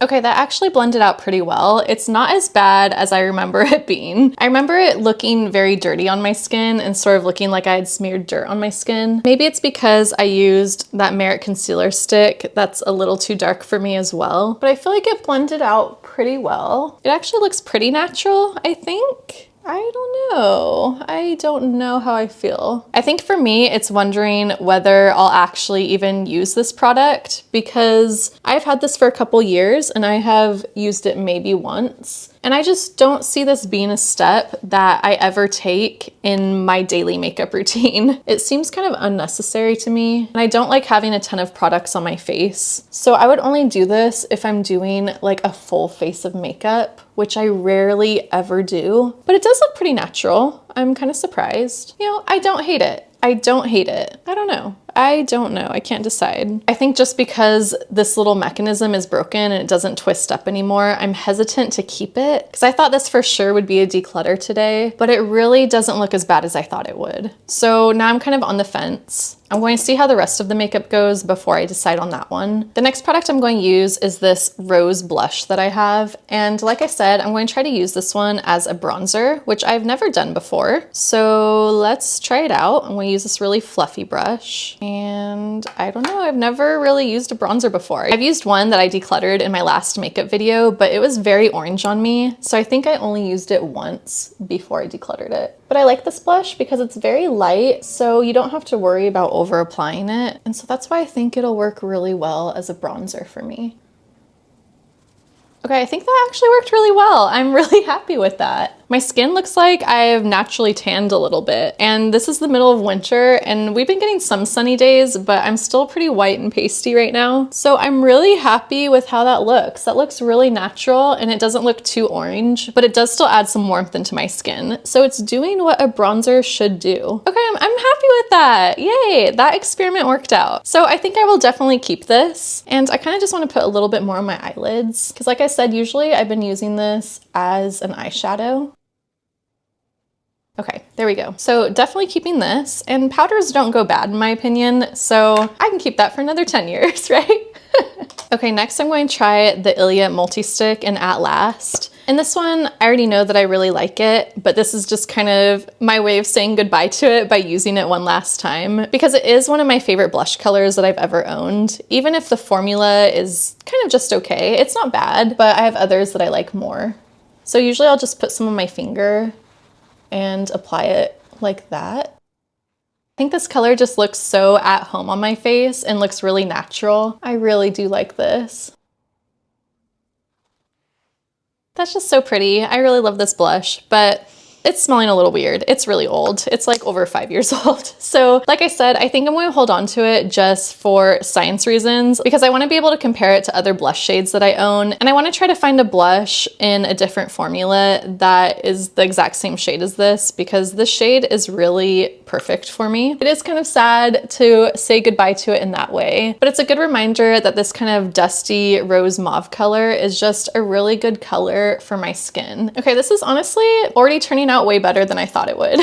Okay, that actually blended out pretty well. It's not as bad as I remember it being. I remember it looking very dirty on my skin and sort of looking like I had smeared dirt on my skin. Maybe it's because I used that Merit concealer stick that's a little too dark for me as well, but I feel like it blended out pretty well. It actually looks pretty natural, I think. I don't know how I feel. I think for me, it's wondering whether I'll actually even use this product, because I've had this for a couple years and I have used it maybe once. And I just don't see this being a step that I ever take in my daily makeup routine. It seems kind of unnecessary to me, and I don't like having a ton of products on my face. So I would only do this if I'm doing like a full face of makeup, which I rarely ever do. But it does look pretty natural. I'm kind of surprised. You know, I don't hate it. I don't hate it. I don't know. I can't decide. I think just because this little mechanism is broken and it doesn't twist up anymore, I'm hesitant to keep it, because I thought this for sure would be a declutter today, but it really doesn't look as bad as I thought it would. So now I'm kind of on the fence. I'm going to see how the rest of the makeup goes before I decide on that one. The next product I'm going to use is this rose blush that I have. And like I said, I'm going to try to use this one as a bronzer, which I've never done before. So let's try it out. I'm going to use this really fluffy brush. And I don't know, I've never really used a bronzer before. I've used one that I decluttered in my last makeup video, but it was very orange on me. So I think I only used it once before I decluttered it. But I like this blush because it's very light, so you don't have to worry about over applying it. And so that's why I think it'll work really well as a bronzer for me. Okay, I think that actually worked really well. I'm really happy with that. My skin looks like I've naturally tanned a little bit, and this is the middle of winter and we've been getting some sunny days, but I'm still pretty white and pasty right now. So I'm really happy with how that looks. That looks really natural and it doesn't look too orange, but it does still add some warmth into my skin. So it's doing what a bronzer should do. Okay, I'm happy with that. Yay, that experiment worked out. So I think I will definitely keep this. And I kind of just want to put a little bit more on my eyelids, because like I said, usually I've been using this as an eyeshadow. Okay, there we go. So definitely keeping this, and powders don't go bad in my opinion, so I can keep that for another 10 years, right? Okay, next I'm going to try the Ilia Multi-Stick in At Last. And this one, I already know that I really like it, but this is just kind of my way of saying goodbye to it by using it one last time, because it is one of my favorite blush colors that I've ever owned. Even if the formula is kind of just okay, it's not bad, but I have others that I like more. So usually I'll just put some on my finger and apply it like that. I think this color just looks so at home on my face and looks really natural. I really do like this. That's just so pretty. I really love this blush, but it's smelling a little weird. It's really old. It's like over 5 years old. So like I said, I think I'm going to hold on to it just for science reasons because I want to be able to compare it to other blush shades that I own. And I want to try to find a blush in a different formula that is the exact same shade as this because this shade is really perfect for me. It is kind of sad to say goodbye to it in that way, but it's a good reminder that this kind of dusty rose mauve color is just a really good color for my skin. Okay, this is honestly already turning out way better than I thought it would.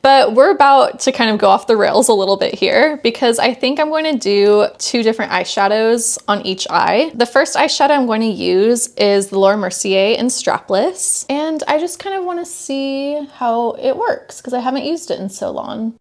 But we're about to kind of go off the rails a little bit here because I think I'm going to do 2 different eyeshadows on each eye. The first eyeshadow I'm going to use is the Laura Mercier in Strapless, and I just kind of want to see how it works because I haven't used it in so long.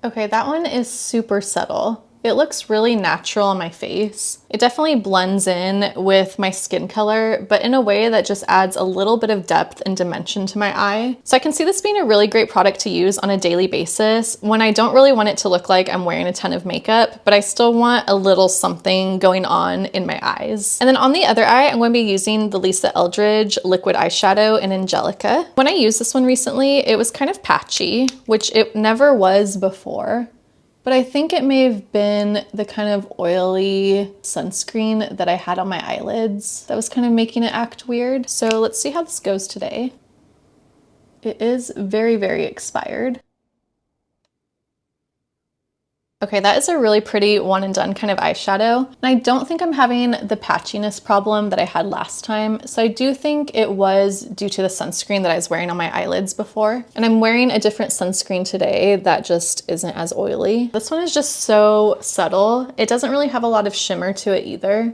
Okay, that one is super subtle. It looks really natural on my face. It definitely blends in with my skin color, but in a way that just adds a little bit of depth and dimension to my eye. So I can see this being a really great product to use on a daily basis when I don't really want it to look like I'm wearing a ton of makeup, but I still want a little something going on in my eyes. And then on the other eye, I'm going to be using the Lisa Eldridge liquid eyeshadow in Angelica. When I used this one recently, it was kind of patchy, which it never was before. But I think it may have been the kind of oily sunscreen that I had on my eyelids that was kind of making it act weird. So let's see how this goes today. It is very, very expired. Okay, that is a really pretty one and done kind of eyeshadow. And I don't think I'm having the patchiness problem that I had last time. So I do think it was due to the sunscreen that I was wearing on my eyelids before. And I'm wearing a different sunscreen today that just isn't as oily. This one is just so subtle. It doesn't really have a lot of shimmer to it either,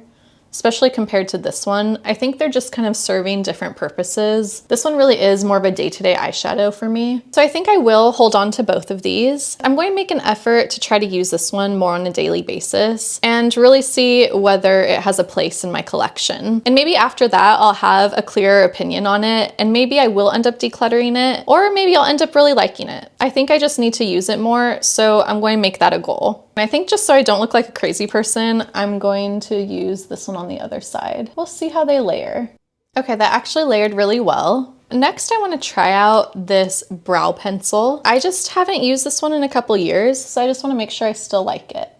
especially compared to this one. I think they're just kind of serving different purposes. This one really is more of a day-to-day eyeshadow for me. So I think I will hold on to both of these. I'm going to make an effort to try to use this one more on a daily basis and really see whether it has a place in my collection. And maybe after that, I'll have a clearer opinion on it, and maybe I will end up decluttering it, or maybe I'll end up really liking it. I think I just need to use it more, so I'm going to make that a goal. And I think just so I don't look like a crazy person, I'm going to use this one on the other side. We'll see how they layer. Okay, that actually layered really well. Next, I want to try out this brow pencil. I just haven't used this one in a couple years, so I just want to make sure I still like it.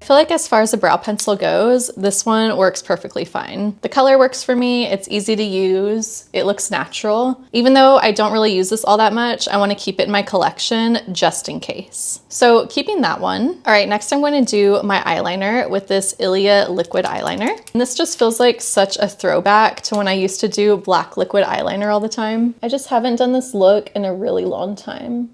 I feel like as far as the brow pencil goes, this one works perfectly fine. The color works for me, it's easy to use, it looks natural. Even though I don't really use this all that much, I want to keep it in my collection just in case. So keeping that one. All right, next I'm going to do my eyeliner with this Ilia liquid eyeliner. And this just feels like such a throwback to when I used to do black liquid eyeliner all the time. I just haven't done this look in a really long time.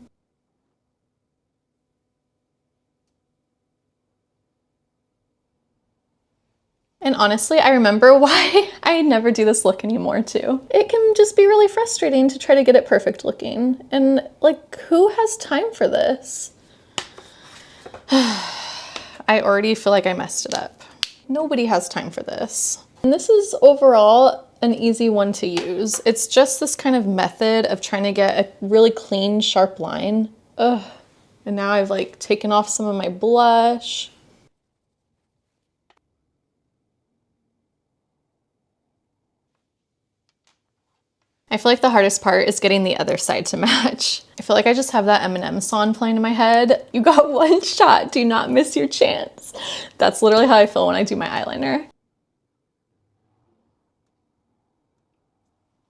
And honestly, I remember why I never do this look anymore too. It can just be really frustrating to try to get it perfect looking. And like, who has time for this? I already feel like I messed it up. Nobody has time for this. And this is overall an easy one to use. It's just this kind of method of trying to get a really clean, sharp line. Ugh. And now I've like taken off some of my blush. I feel like the hardest part is getting the other side to match. I feel like I just have that Eminem song playing in my head. You got one shot, do not miss your chance. That's literally how I feel when I do my eyeliner.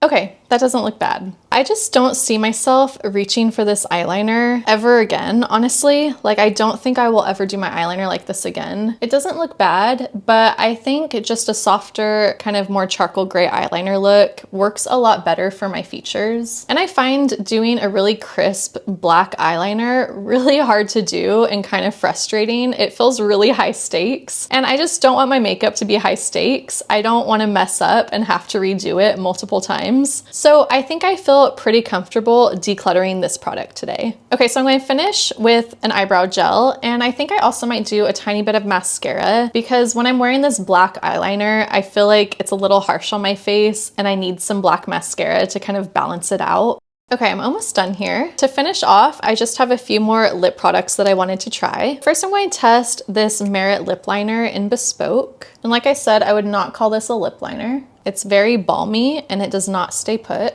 Okay, that doesn't look bad. I just don't see myself reaching for this eyeliner ever again, honestly. Like, I don't think I will ever do my eyeliner like this again. It doesn't look bad, but I think just a softer, kind of more charcoal gray eyeliner look works a lot better for my features. And I find doing a really crisp black eyeliner really hard to do and kind of frustrating. It feels really high stakes, and I just don't want my makeup to be high stakes. I don't want to mess up and have to redo it multiple times. So I think I feel pretty comfortable decluttering this product today. Okay, so I'm going to finish with an eyebrow gel, and I think I also might do a tiny bit of mascara because when I'm wearing this black eyeliner, I feel like it's a little harsh on my face and I need some black mascara to kind of balance it out. Okay, I'm almost done here. To finish off, I just have a few more lip products that I wanted to try. First, I'm going to test this Merit lip liner in Bespoke. And like I said, I would not call this a lip liner. It's very balmy and it does not stay put.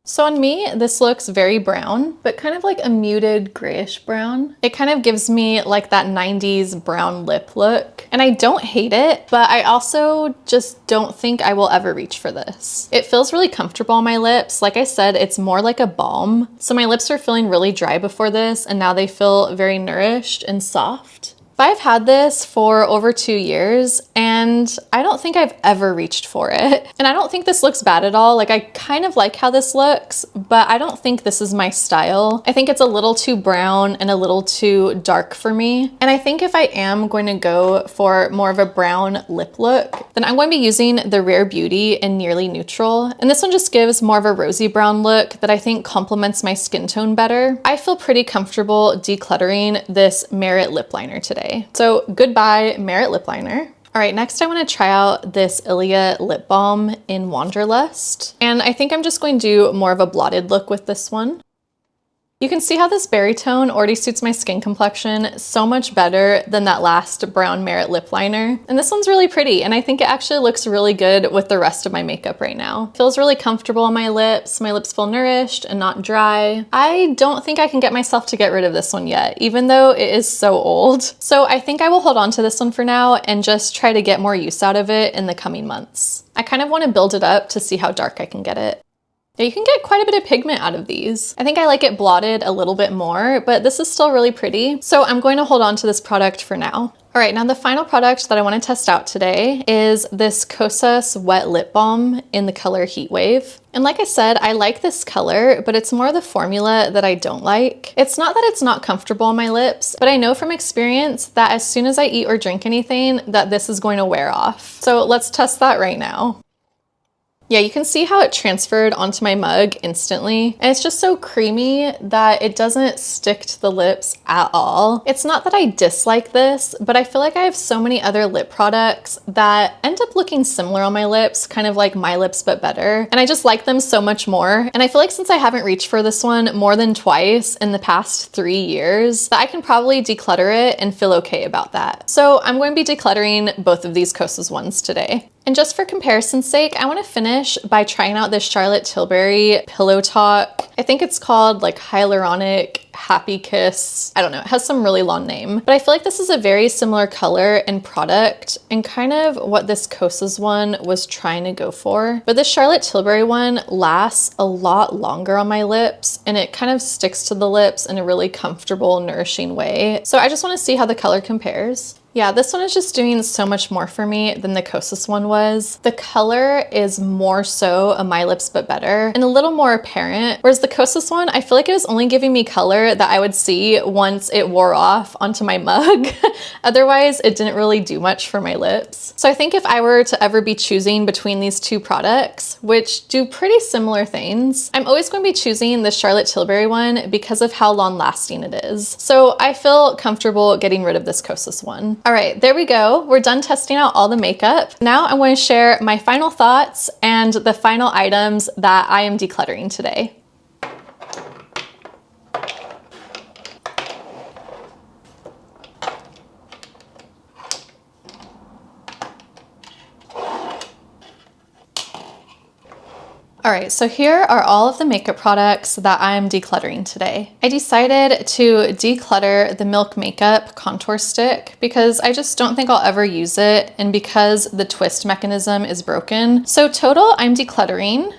So on me, this looks very brown, but kind of like a muted grayish brown. It kind of gives me like that 90s brown lip look. And I don't hate it, but I also just don't think I will ever reach for this. It feels really comfortable on my lips. Like I said, it's more like a balm. So my lips were feeling really dry before this, and now they feel very nourished and soft. But I've had this for over 2 years and I don't think I've ever reached for it. And I don't think this looks bad at all. Like I kind of like how this looks, but I don't think this is my style. I think it's a little too brown and a little too dark for me. And I think if I am going to go for more of a brown lip look, then I'm going to be using the Rare Beauty in Nearly Neutral. And this one just gives more of a rosy brown look that I think complements my skin tone better. I feel pretty comfortable decluttering this Merit lip liner today. So goodbye Merit lip liner. All right, next I want to try out this Ilia lip balm in Wanderlust. And I think I'm just going to do more of a blotted look with this one. You can see how this berry tone already suits my skin complexion so much better than that last brown Merit lip liner. And this one's really pretty, and I think it actually looks really good with the rest of my makeup right now. It feels really comfortable on my lips. My lips feel nourished and not dry. I don't think I can get myself to get rid of this one yet, even though it is so old. So I think I will hold on to this one for now and just try to get more use out of it in the coming months. I kind of want to build it up to see how dark I can get it. Yeah, you can get quite a bit of pigment out of these. I think I like it blotted a little bit more, but this is still really pretty. So I'm going to hold on to this product for now. All right, now the final product that I want to test out today is this Kosas Wet Lip Balm in the color Heat Wave. And like I said, I like this color, but it's more the formula that I don't like. It's not that it's not comfortable on my lips, but I know from experience that as soon as I eat or drink anything, that this is going to wear off. So let's test that right now. Yeah, you can see how it transferred onto my mug instantly. And it's just so creamy that it doesn't stick to the lips at all. It's not that I dislike this, but I feel like I have so many other lip products that end up looking similar on my lips, kind of like my lips, but better. And I just like them so much more. And I feel like since I haven't reached for this one more than twice in the past 3 years, that I can probably declutter it and feel okay about that. So I'm going to be decluttering both of these Kosas ones today. And just for comparison's sake, I want to finish by trying out this Charlotte Tilbury Pillow Talk. I think it's called like Hyaluronic Happy Kiss. I don't know, it has some really long name, but I feel like this is a very similar color and product and kind of what this Kosas one was trying to go for. But this Charlotte Tilbury one lasts a lot longer on my lips and it kind of sticks to the lips in a really comfortable, nourishing way. So I just want to see how the color compares. Yeah, this one is just doing so much more for me than the Kosas one was. The color is more so a My Lips But Better and a little more apparent, whereas the Kosas one, I feel like it was only giving me color that I would see once it wore off onto my mug. Otherwise, it didn't really do much for my lips. So I think if I were to ever be choosing between these two products, which do pretty similar things, I'm always going to be choosing the Charlotte Tilbury one because of how long lasting it is. So I feel comfortable getting rid of this Kosas one. All right, there we go. We're done testing out all the makeup. Now I'm going to share my final thoughts and the final items that I am decluttering today. All right, so here are all of the makeup products that I'm decluttering today. I decided to declutter the Milk Makeup Contour Stick because I just don't think I'll ever use it and because the twist mechanism is broken. So total, I'm decluttering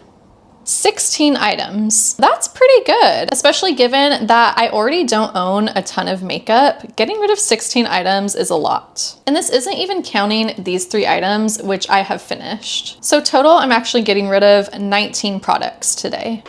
16 items. That's pretty good, especially given that I already don't own a ton of makeup. Getting rid of 16 items is a lot. And this isn't even counting these 3 items, which I have finished. So total, I'm actually getting rid of 19 products today.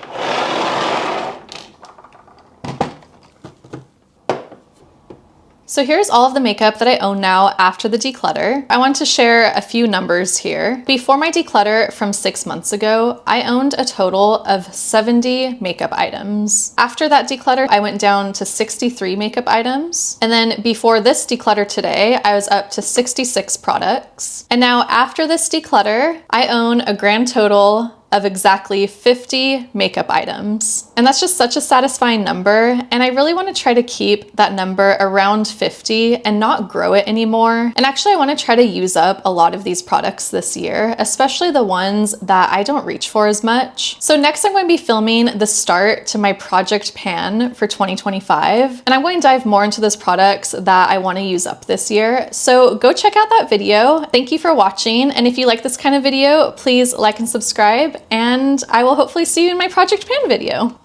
So here's all of the makeup that I own now after the declutter. I want to share a few numbers here. Before my declutter from 6 months ago, I owned a total of 70 makeup items. After that declutter, I went down to 63 makeup items. And then before this declutter today, I was up to 66 products. And now after this declutter, I own a grand total of exactly 50 makeup items. And that's just such a satisfying number, and I really want to try to keep that number around 50 and not grow it anymore. And actually I want to try to use up a lot of these products this year, especially the ones that I don't reach for as much. So next I'm going to be filming the start to my project pan for 2025, and I'm going to dive more into those products that I want to use up this year. So go check out that video. Thank you for watching, and if you like this kind of video, please like and subscribe, and I will hopefully see you in my project pan video.